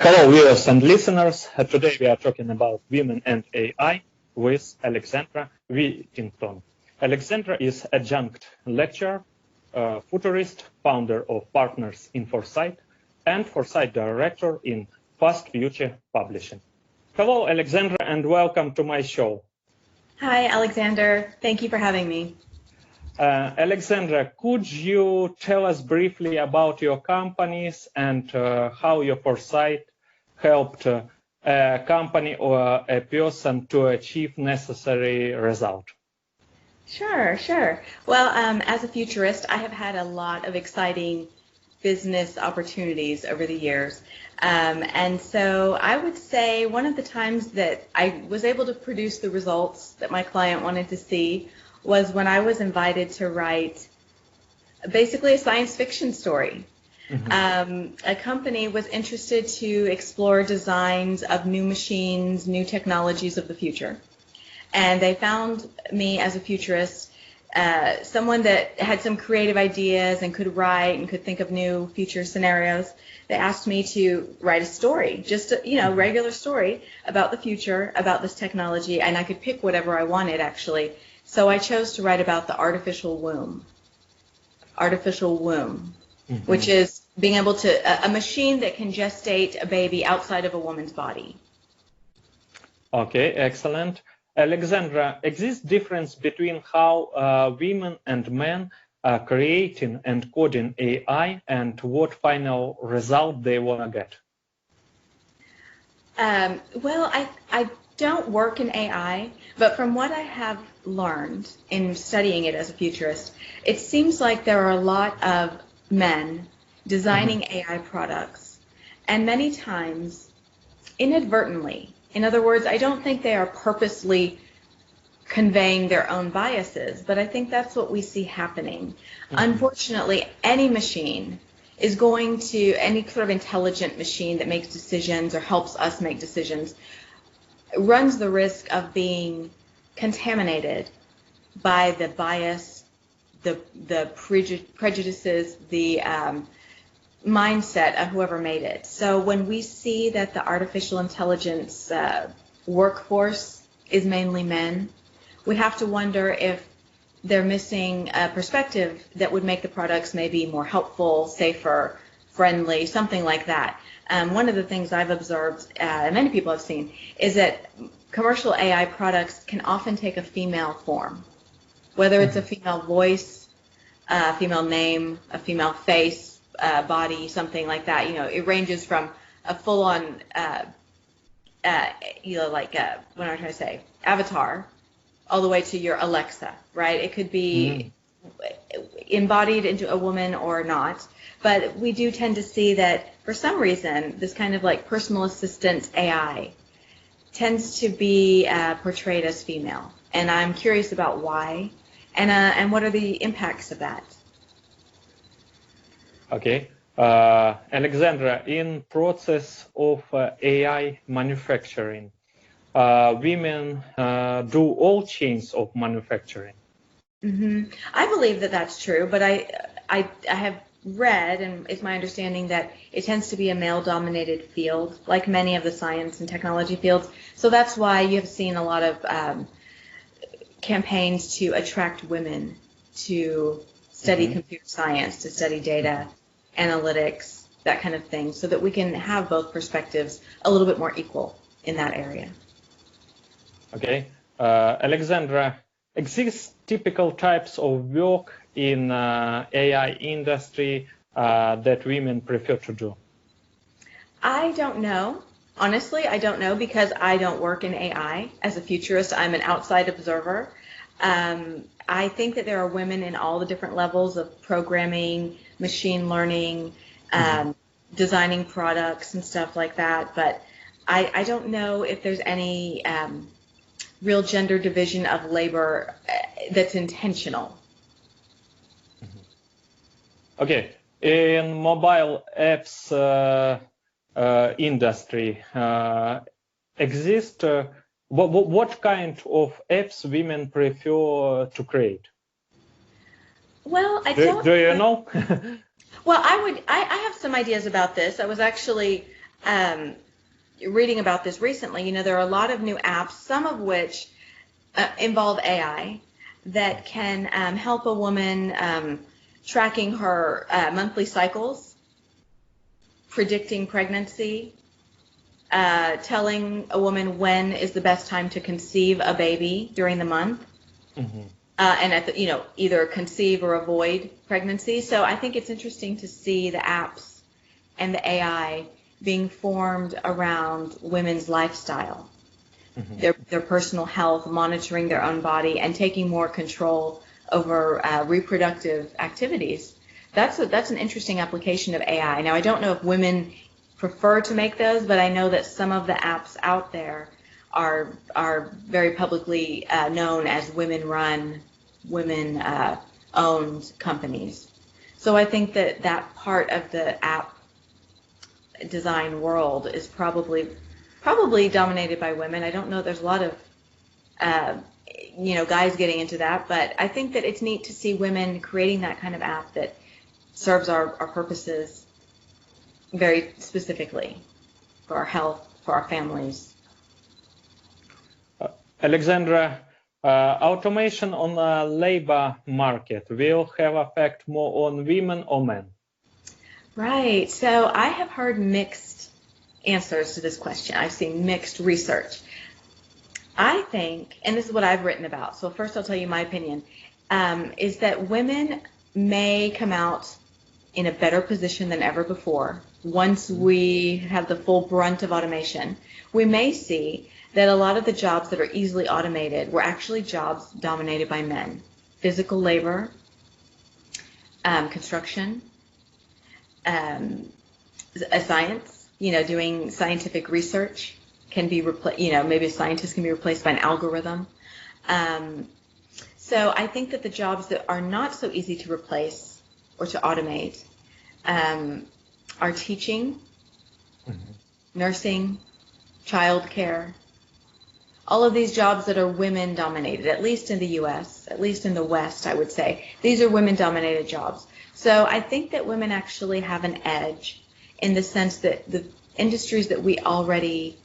Hello, viewers and listeners. Today we are talking about women and AI with Alexandra Whittington. Alexandra is adjunct lecturer, futurist, founder of Partners in Foresight, and Foresight director in Fast Future Publishing. Hello, Alexandra, and welcome to my show. Hi, Alexander. Thank you for having me. Alexandra, could you tell us briefly about your companies and how your foresight helped a company or a person to achieve necessary result? Sure. Well, as a futurist, I have had a lot of exciting business opportunities over the years. And so I would say one of the times that I was able to produce the results that my client wanted to see was when I was invited to write basically a science fiction story. Mm-hmm. A company was interested to explore designs of new machines, new technologies of the future. And they found me as a futurist, someone that had some creative ideas and could write and could think of new future scenarios. They asked me to write a story, just a regular story about the future, about this technology, and I could pick whatever I wanted, actually. So I chose to write about the artificial womb, mm-hmm. which is being able to, a machine that can gestate a baby outside of a woman's body. Okay, excellent. Alexandra, exists difference between how women and men are creating and coding AI and what final result they want to get? Well, I don't work in AI, but from what I have learned in studying it as a futurist, it seems like there are a lot of men designing mm-hmm. AI products, and many times inadvertently. In other words, I don't think they are purposely conveying their own biases, but I think that's what we see happening. Mm-hmm. Unfortunately, any machine is going to, any sort of intelligent machine that makes decisions or helps us make decisions, runs the risk of being contaminated by the bias, the prejudices, the mindset of whoever made it. So when we see that the artificial intelligence workforce is mainly men, we have to wonder if they're missing a perspective that would make the products maybe more helpful, safer, friendly, something like that. One of the things I've observed, and many people have seen, is that commercial AI products can often take a female form, whether it's a female voice, a female name, a female face, body, something like that. It ranges from a full-on, what am I trying to say, avatar, all the way to your Alexa, right? It could be embodied into a woman or not. But we do tend to see that for some reason, this kind of like personal assistant AI tends to be portrayed as female. And I'm curious about why and what are the impacts of that. Okay. Alexandra, in process of AI manufacturing, women do all chains of manufacturing. Mm-hmm. I believe that that's true, but I have read, and it's my understanding that it tends to be a male-dominated field, like many of the science and technology fields. So that's why you have seen a lot of campaigns to attract women to study mm-hmm. computer science, to study data, analytics, that kind of thing, so that we can have both perspectives a little bit more equal in that area. Okay. Alexandra, exist typical types of work in AI industry that women prefer to do? I don't know. Honestly, I don't know because I don't work in AI. As a futurist, I'm an outside observer. I think that there are women in all the different levels of programming, machine learning, designing products and stuff like that. But I don't know if there's any real gender division of labor that's intentional. Okay, in mobile apps industry, exist what kind of apps women prefer to create? Well, do you know? Well, I have some ideas about this. I was actually reading about this recently, there are a lot of new apps, some of which involve AI that can help a woman tracking her monthly cycles, predicting pregnancy, telling a woman when is the best time to conceive a baby during the month, and either conceive or avoid pregnancy. So I think it's interesting to see the apps and the AI being formed around women's lifestyle, their personal health, monitoring their own body, and taking more control over reproductive activities. That's an interesting application of AI. Now, I don't know if women prefer to make those, but I know that some of the apps out there are very publicly known as women-run, women-owned companies. So I think that part of the app design world is probably dominated by women. I don't know. There's a lot of guys getting into that, but I think that it's neat to see women creating that kind of app that serves our purposes very specifically for our health, for our families. Alexandra, automation on the labor market will have effect more on women or men? Right. So I have heard mixed answers to this question. I've seen mixed research. I think, and this is what I've written about, so first I'll tell you my opinion, is that women may come out in a better position than ever before. Once we have the full brunt of automation, we may see that a lot of the jobs that are easily automated were actually jobs dominated by men. Physical labor, construction, science, doing scientific research can be replaced, maybe a scientist can be replaced by an algorithm. So I think that the jobs that are not so easy to replace or to automate are teaching, nursing, childcare, all of these jobs that are women dominated, at least in the US, at least in the West, I would say. These are women dominated jobs. So I think that women actually have an edge in the sense that the industries that we already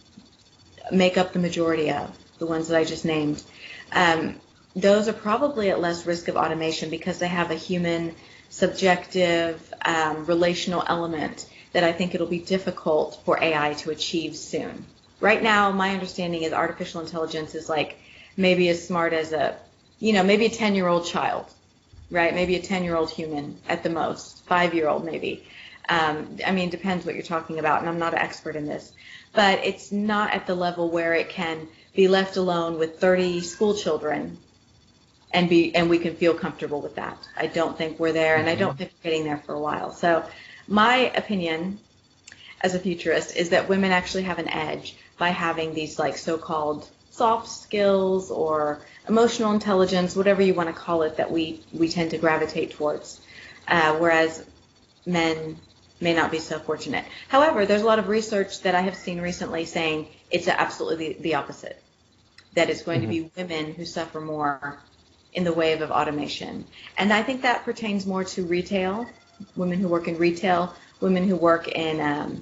make up the majority of, the ones that I just named, those are probably at less risk of automation because they have a human, subjective, relational element that I think it'll be difficult for AI to achieve soon. Right now, my understanding is artificial intelligence is like maybe as smart as maybe a 10-year-old child, right? Maybe a 10-year-old human at the most, 5-year-old maybe. Depends what you're talking about, and I'm not an expert in this. But it's not at the level where it can be left alone with 30 school children and we can feel comfortable with that. I don't think we're there, and I don't think we're getting there for a while. So my opinion as a futurist is that women actually have an edge by having these like so-called soft skills or emotional intelligence, whatever you want to call it, that we tend to gravitate towards, whereas men may not be so fortunate. However, there's a lot of research that I have seen recently saying it's absolutely the opposite, that it's going to be women who suffer more in the wave of automation. And I think that pertains more to retail, women who work in retail, women who work in,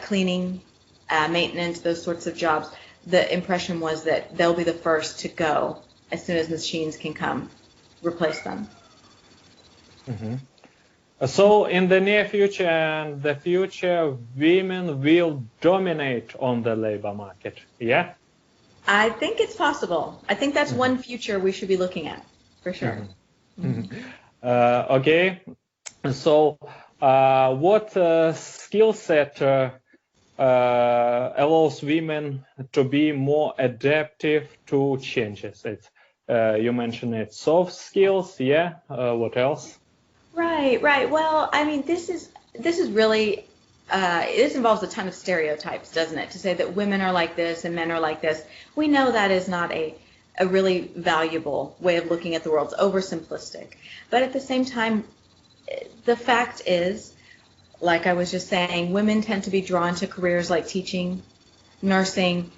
cleaning, maintenance, those sorts of jobs. The impression was that they'll be the first to go as soon as machines can come replace them. So in the near future and the future, women will dominate on the labor market, yeah? I think it's possible. I think that's one future we should be looking at, for sure. Okay, so what skill set allows women to be more adaptive to changes? You mentioned it, soft skills, yeah? What else? Right. Well, this is really, this involves a ton of stereotypes, doesn't it? To say that women are like this and men are like this. We know that is not a really valuable way of looking at the world. It's oversimplistic. But at the same time, the fact is, like I was just saying, women tend to be drawn to careers like teaching, nursing.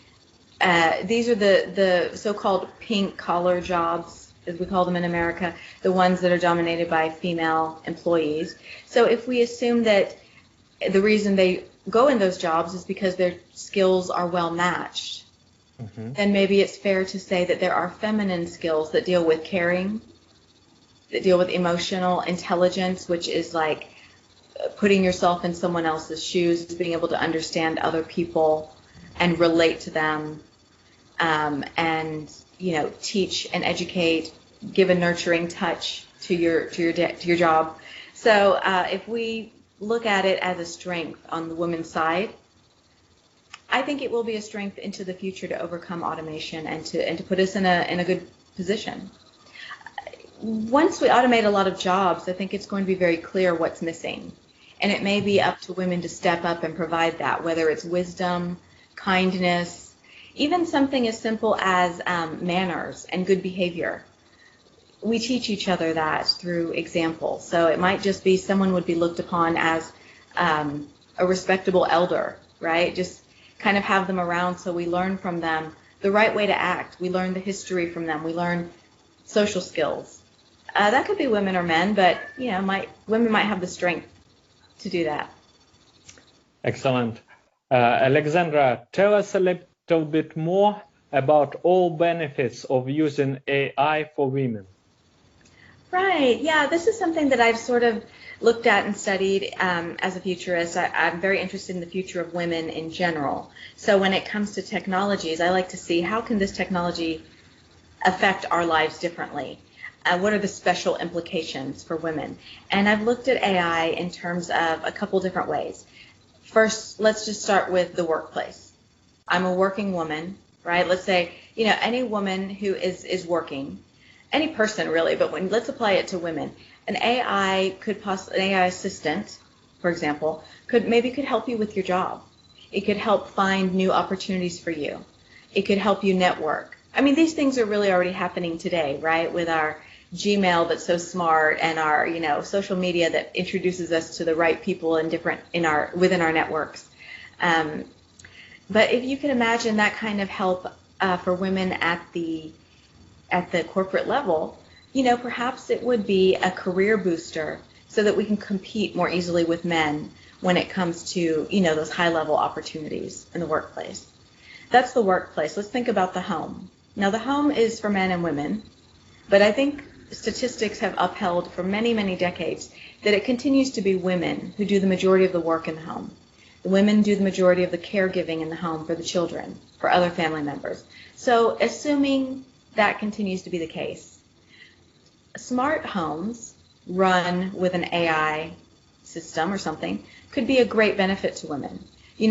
These are the so-called pink-collar jobs, as we call them in America, the ones that are dominated by female employees. So if we assume that the reason they go in those jobs is because their skills are well matched. Mm-hmm. Then maybe it's fair to say that there are feminine skills that deal with caring, that deal with emotional intelligence, which is like putting yourself in someone else's shoes, being able to understand other people and relate to them, and teach and educate, give a nurturing touch to your job. So if we look at it as a strength on the women's side, I think it will be a strength into the future to overcome automation and to put us in a good position. Once we automate a lot of jobs, I think it's going to be very clear what's missing. And it may be up to women to step up and provide that, whether it's wisdom, kindness, even something as simple as manners and good behavior. We teach each other that through example. So it might just be someone would be looked upon as a respectable elder, right? Just kind of have them around so we learn from them the right way to act. We learn the history from them. We learn social skills. That could be women or men, but women might have the strength to do that. Excellent. Alexandra, tell us a little bit more about all benefits of using AI for women. Right. Yeah, this is something that I've sort of looked at and studied as a futurist. I'm very interested in the future of women in general. So when it comes to technologies, I like to see how can this technology affect our lives differently. What are the special implications for women? And I've looked at AI in terms of a couple different ways. First, let's just start with the workplace. I'm a working woman, right? Let's say, any woman who is working, any person really, but let's apply it to women. An AI assistant, for example, could help you with your job. It could help find new opportunities for you. It could help you network. I mean, these things are really already happening today, right? With our Gmail that's so smart and our, social media that introduces us to the right people within our networks. But if you can imagine that kind of help for women at the corporate level, perhaps it would be a career booster so that we can compete more easily with men when it comes to, those high-level opportunities in the workplace. That's the workplace. Let's think about the home. Now, the home is for men and women, but I think statistics have upheld for many, many decades that it continues to be women who do the majority of the work in the home. The women do the majority of the caregiving in the home for the children, for other family members. So assuming that continues to be the case, smart homes run with an AI system or something could be a great benefit to women. We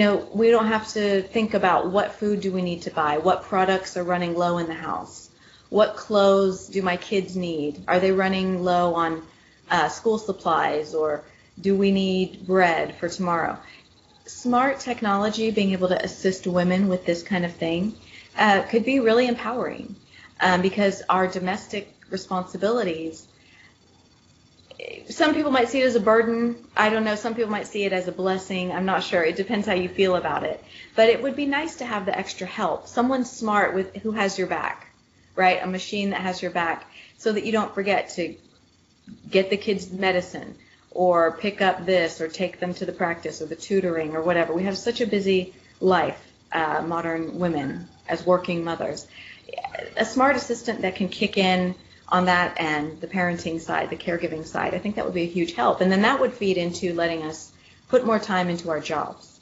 don't have to think about what food do we need to buy, what products are running low in the house, what clothes do my kids need, are they running low on school supplies, or do we need bread for tomorrow? Smart technology being able to assist women with this kind of thing could be really empowering because our domestic responsibilities, some people might see it as a burden. I don't know. Some people might see it as a blessing. I'm not sure. It depends how you feel about it. But it would be nice to have the extra help. Someone smart who has your back, right? A machine that has your back so that you don't forget to get the kids medicine or pick up this or take them to the practice or the tutoring or whatever. We have such a busy life, modern women as working mothers. A smart assistant that can kick in on that end, the parenting side, the caregiving side, I think that would be a huge help. And then that would feed into letting us put more time into our jobs,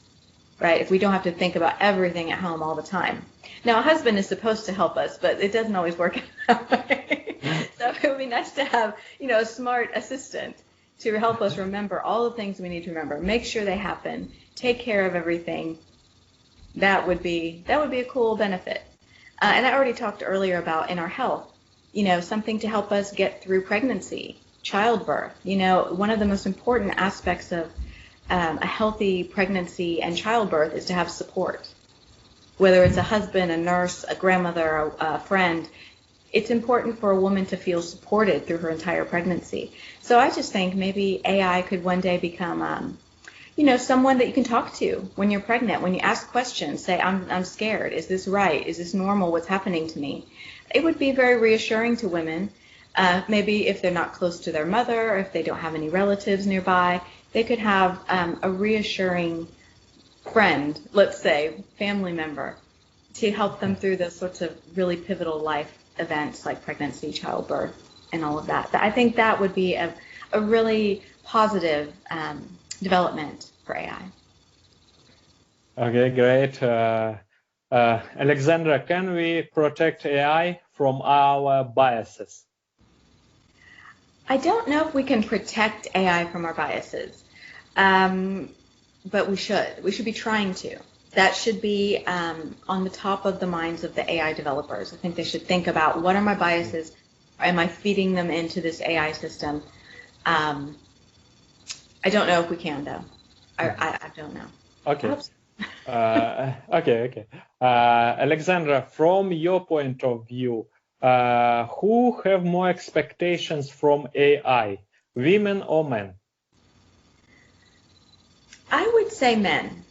right? If we don't have to think about everything at home all the time. Now, a husband is supposed to help us, but it doesn't always work that way. So it would be nice to have, a smart assistant to help us remember all the things we need to remember, make sure they happen, take care of everything. That would be a cool benefit. And I already talked earlier about in our health, something to help us get through pregnancy, childbirth. One of the most important aspects of a healthy pregnancy and childbirth is to have support. Whether it's a husband, a nurse, a grandmother, a friend, it's important for a woman to feel supported through her entire pregnancy. So I just think maybe AI could one day become, someone that you can talk to when you're pregnant. When you ask questions, say, I'm scared. Is this right? Is this normal? What's happening to me? It would be very reassuring to women. Maybe if they're not close to their mother, or if they don't have any relatives nearby, they could have a reassuring friend, let's say, family member, to help them through those sorts of really pivotal life events like pregnancy, childbirth, and all of that. I think that would be a really positive development for AI. Okay, great. Alexandra, can we protect AI from our biases? I don't know if we can protect AI from our biases, but we should. We should be trying to. That should be on the top of the minds of the AI developers. I think they should think about, what are my biases? Am I feeding them into this AI system? I don't know if we can, though. I don't know. Okay. Okay. Alexandra, from your point of view, who have more expectations from AI, women or men? I would say men.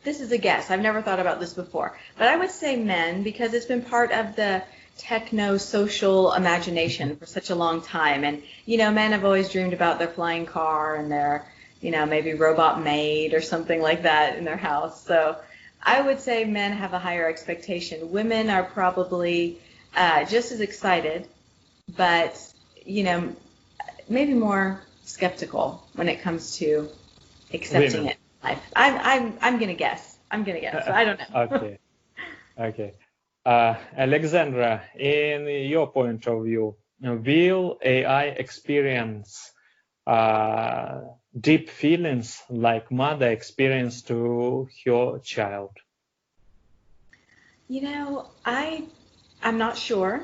This is a guess. I've never thought about this before, but I would say men, because it's been part of the techno-social imagination for such a long time. And, men have always dreamed about their flying car and their, maybe robot maid or something like that in their house. So I would say men have a higher expectation. Women are probably just as excited, but, maybe more skeptical when it comes to accepting it in life. I'm gonna guess. I don't know. Okay. Alexandra, in your point of view, will AI experience deep feelings like mother experienced to her child? I'm not sure,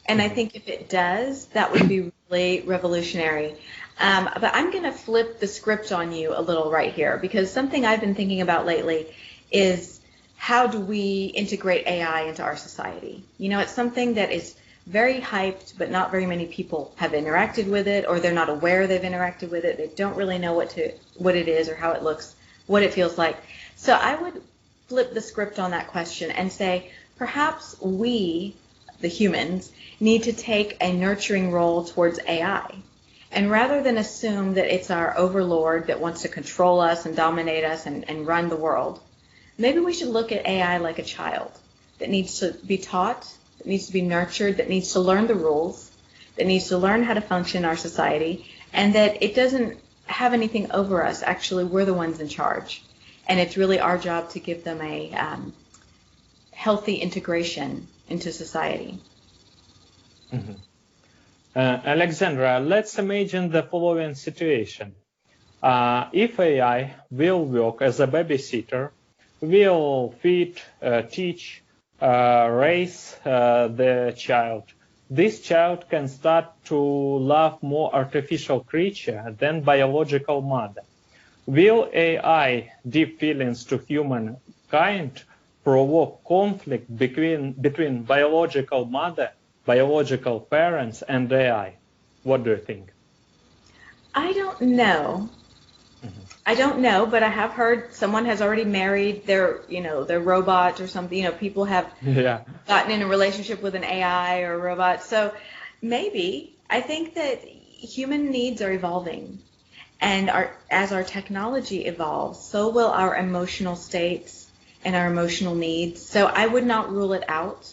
and I think if it does, that would be really revolutionary. But I'm going to flip the script on you a little right here, because something I've been thinking about lately is, how do we integrate AI into our society? It's something that is very hyped, but not very many people have interacted with it, or they're not aware they've interacted with it. They don't really know what it is or how it looks, what it feels like. So I would flip the script on that question and say, perhaps we, the humans, need to take a nurturing role towards AI. And rather than assume that it's our overlord that wants to control us and dominate us and run the world, maybe we should look at AI like a child that needs to be taught, that needs to be nurtured, that needs to learn the rules, that needs to learn how to function in our society, and that it doesn't have anything over us. Actually, we're the ones in charge. And it's really our job to give them a healthy integration into society. Mm-hmm. Alexandra, let's imagine the following situation. If AI will work as a babysitter, will feed, teach, raise the child, this child can start to love more artificial creature than biological mother. Will AI deep feelings to humankind provoke conflict between biological mother, biological parents, and AI? What do you think? I don't know. I don't know, but I have heard someone has already married their robot or something. People have gotten in a relationship with an AI or a robot. So maybe. I think that human needs are evolving. And as our technology evolves, so will our emotional states and our emotional needs. So I would not rule it out.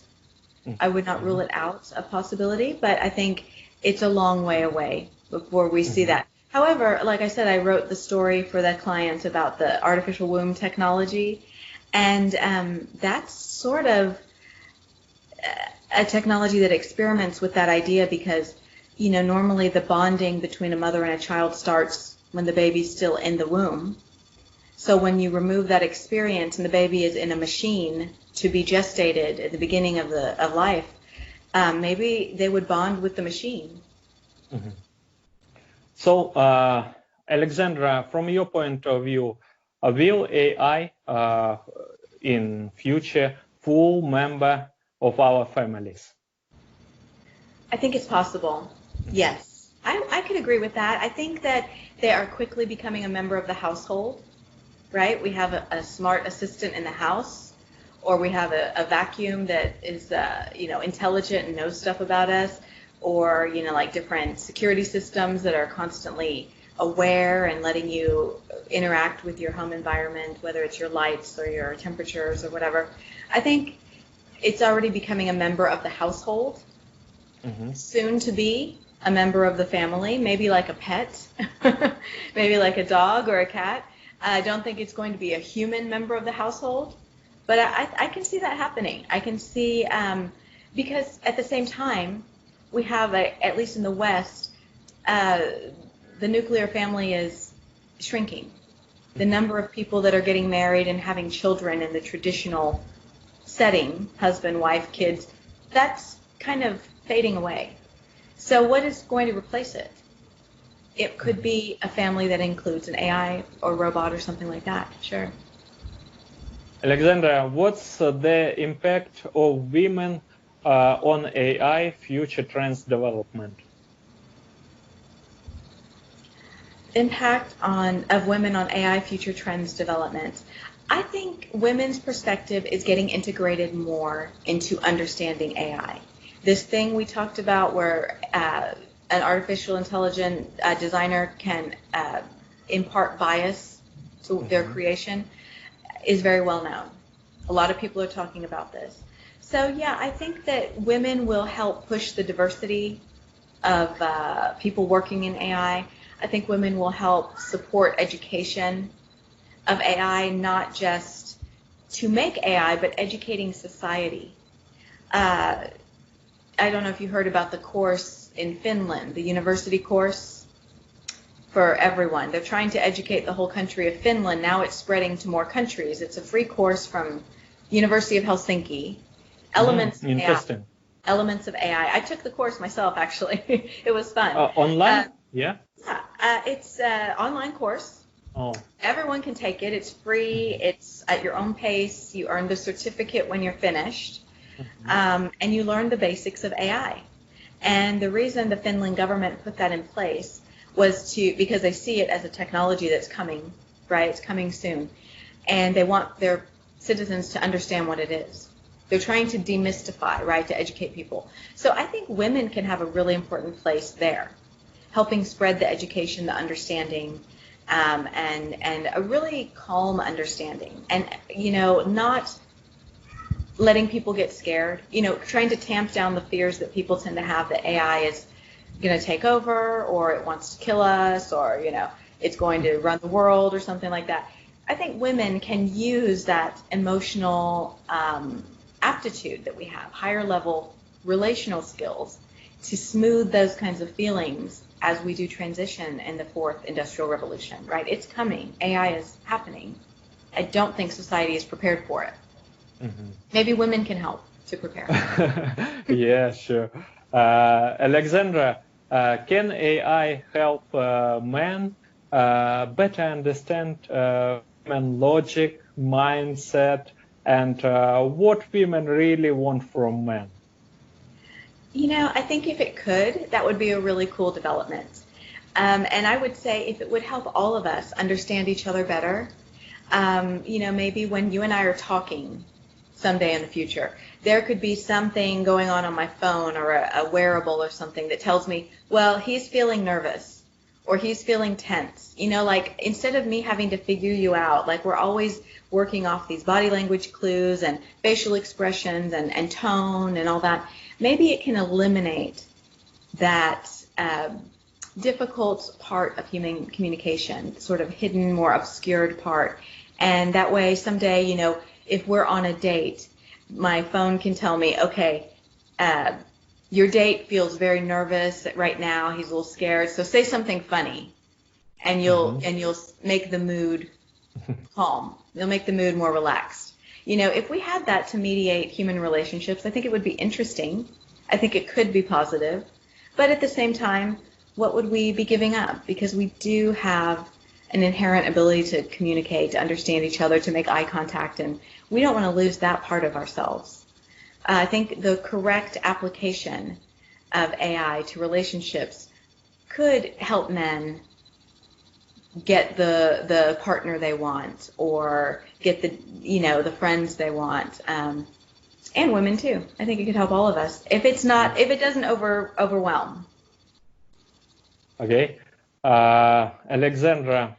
I would not rule it out a possibility, but I think it's a long way away before we see that. However, like I said, I wrote the story for the clients about the artificial womb technology, and that's sort of a technology that experiments with that idea because, normally the bonding between a mother and a child starts when the baby's still in the womb. So when you remove that experience and the baby is in a machine to be gestated at the beginning of life, maybe they would bond with the machine. Mm-hmm. So, Alexandra, from your point of view, will AI in future full member of our families? I think it's possible. Yes, I could agree with that. I think that they are quickly becoming a member of the household, right? We have a smart assistant in the house, or we have a vacuum that is, intelligent and knows stuff about us, or, like different security systems that are constantly aware and letting you interact with your home environment, whether it's your lights or your temperatures or whatever. I think it's already becoming a member of the household, soon to be a member of the family, maybe like a pet, maybe like a dog or a cat. I don't think it's going to be a human member of the household, but I can see that happening. I can see, because at the same time, we have, at least in the West, the nuclear family is shrinking. The number of people that are getting married and having children in the traditional setting, husband, wife, kids, that's kind of fading away. So what is going to replace it? It could be a family that includes an AI or robot or something like that, sure. Alexandra, what's the impact of women on AI future trends development? Impact of women on AI future trends development. I think women's perspective is getting integrated more into understanding AI. This thing we talked about where an artificial intelligent designer can impart bias to their creation is very well known. A lot of people are talking about this. So yeah, I think that women will help push the diversity of people working in AI. I think women will help support education of AI, not just to make AI, but educating society. I don't know if you heard about the course in Finland, the university course for everyone. They're trying to educate the whole country of Finland. Now it's spreading to more countries. It's a free course from University of Helsinki. Elements of AI. Elements of AI. I took the course myself, actually. It was fun. Online? Yeah. It's an online course. Oh. Everyone can take it. It's free. It's at your own pace. You earn the certificate when you're finished. And you learn the basics of AI. And the reason the Finland government put that in place was because they see it as a technology that's coming, right? It's coming soon. And they want their citizens to understand what it is. They're trying to demystify, right, to educate people. So I think women can have a really important place there, helping spread the education, the understanding, and a really calm understanding. And, not letting people get scared, trying to tamp down the fears that people tend to have that AI is going to take over or it wants to kill us or, it's going to run the world or something like that. I think women can use that emotional aptitude that we have, higher level relational skills, to smooth those kinds of feelings as we do transition in the fourth industrial revolution, right? It's coming. AI is happening. I don't think society is prepared for it. Maybe women can help to prepare. Yeah, sure. Alexandra, can AI help men better understand human logic, mindset, and what women really want from men? I think if it could, that would be a really cool development. And I would say if it would help all of us understand each other better, maybe when you and I are talking someday in the future, there could be something going on my phone or a wearable or something that tells me, well, he's feeling nervous or he's feeling tense. Instead of me having to figure you out, we're always working off these body language clues and facial expressions and tone and all that, maybe it can eliminate that difficult part of human communication, sort of hidden, more obscured part. And that way someday, if we're on a date, my phone can tell me, okay, your date feels very nervous right now. He's a little scared. So say something funny, and you'll make the mood calm. You'll make the mood more relaxed. If we had that to mediate human relationships, I think it would be interesting. I think it could be positive. But at the same time, what would we be giving up? Because we do have an inherent ability to communicate, to understand each other, to make eye contact, and we don't want to lose that part of ourselves. I think the correct application of AI to relationships could help men get the partner they want or get the friends they want, and women too. I think it could help all of us if it doesn't overwhelm. Okay. Alexandra,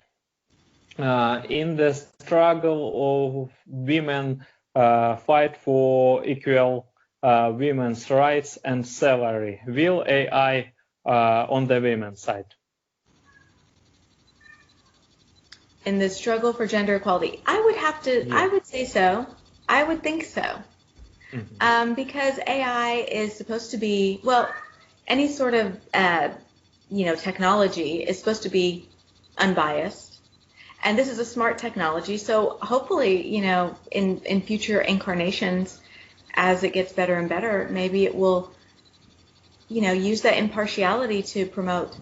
in the struggle of women fight for equal women's rights and salary, will AI on the women's side? In the struggle for gender equality, I would say so. I would think so. Because AI is supposed to be, well, any sort of, technology is supposed to be unbiased. And this is a smart technology. So hopefully, in future incarnations, as it gets better and better, maybe it will, use that impartiality to promote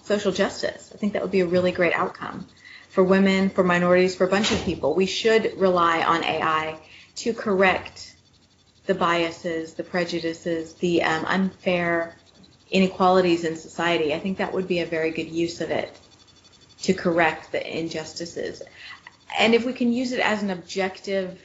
social justice. I think that would be a really great outcome for women, for minorities, for a bunch of people. We should rely on AI to correct the biases, the prejudices, the unfair inequalities in society. I think that would be a very good use of it to correct the injustices. And if we can use it as an objective,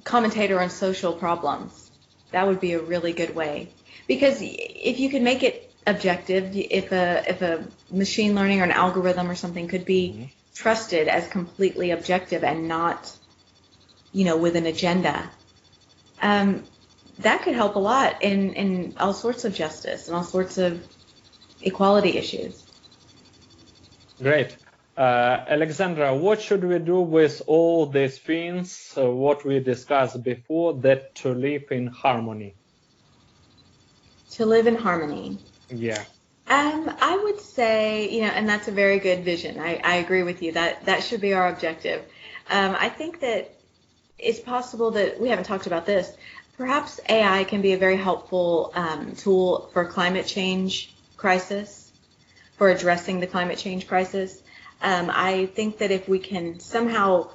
commentator on social problems, that would be a really good way. Because if you can make it objective, if a machine learning or an algorithm or something could be trusted as completely objective and not, with an agenda, that could help a lot in all sorts of justice and all sorts of equality issues. Great. Alexandra, what should we do with all these things, what we discussed before, that to live in harmony? To live in harmony. Yeah. I would say, and that's a very good vision. I agree with you. That should be our objective. I think that it's possible that, we haven't talked about this, perhaps AI can be a very helpful tool for climate change crisis, for addressing the climate change crisis. I think that if we can somehow,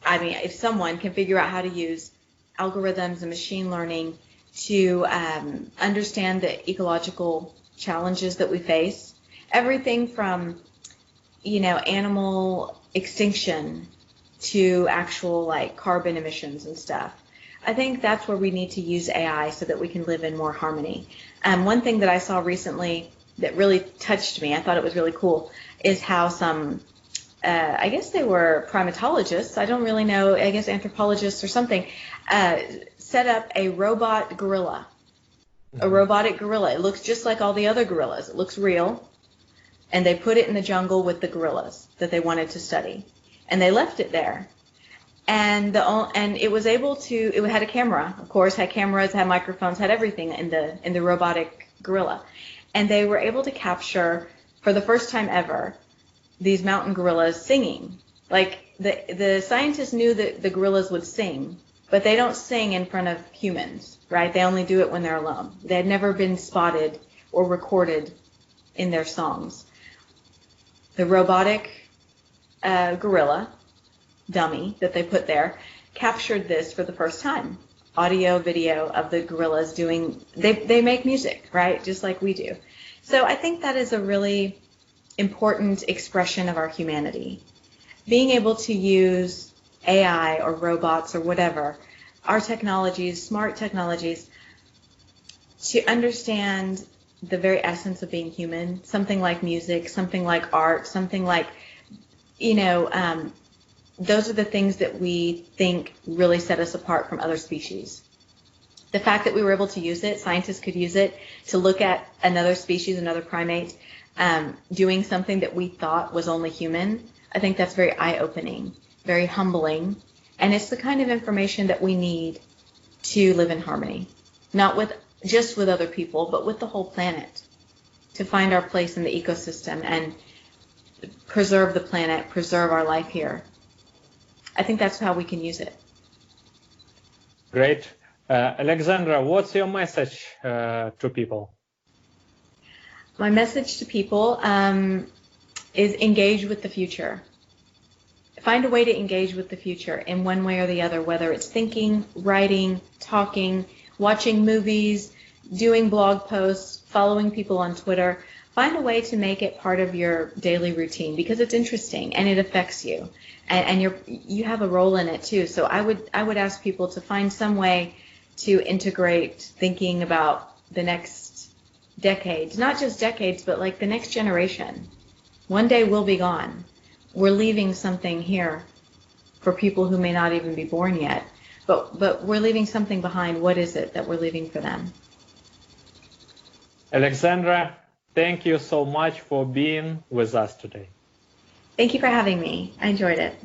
if someone can figure out how to use algorithms and machine learning to understand the ecological challenges that we face, everything from, animal extinction to actual carbon emissions and stuff. I think that's where we need to use AI so that we can live in more harmony. One thing that I saw recently that really touched me, I thought it was really cool, is how some, I guess they were primatologists, I don't really know, I guess anthropologists or something, set up a robot gorilla, a robotic gorilla. It looks just like all the other gorillas. It looks real. And they put it in the jungle with the gorillas that they wanted to study. And they left it there. And it was able to, it had a camera, of course, had cameras, had microphones, had everything in the robotic gorilla. And they were able to capture, for the first time ever, these mountain gorillas singing. Like, the scientists knew that the gorillas would sing, but they don't sing in front of humans, right? They only do it when they're alone. They had never been spotted or recorded in their songs. The robotic gorilla dummy that they put there captured this for the first time. Audio, video of the gorillas doing, they make music, right? Just like we do. So I think that is a really important expression of our humanity. Being able to use AI or robots or whatever, our technologies, smart technologies, to understand the very essence of being human, something like music, something like art, something like, those are the things that we think really set us apart from other species. The fact that we were able to use it, scientists could use it to look at another species, another primate, doing something that we thought was only human, I think that's very eye-opening, very humbling, and it's the kind of information that we need to live in harmony, not just with other people, but with the whole planet, to find our place in the ecosystem and preserve the planet, preserve our life here. I think that's how we can use it. Great. Alexandra, what's your message to people? My message to people is engage with the future. Find a way to engage with the future in one way or the other, whether it's thinking, writing, talking, watching movies, doing blog posts, following people on Twitter. Find a way to make it part of your daily routine because it's interesting and it affects you, and you have a role in it too. So I would ask people to find some way to integrate thinking about the next decades, not just decades, but like the next generation. One day we'll be gone. We're leaving something here for people who may not even be born yet, but we're leaving something behind. What is it that we're leaving for them? Alexandra, thank you so much for being with us today. Thank you for having me. I enjoyed it.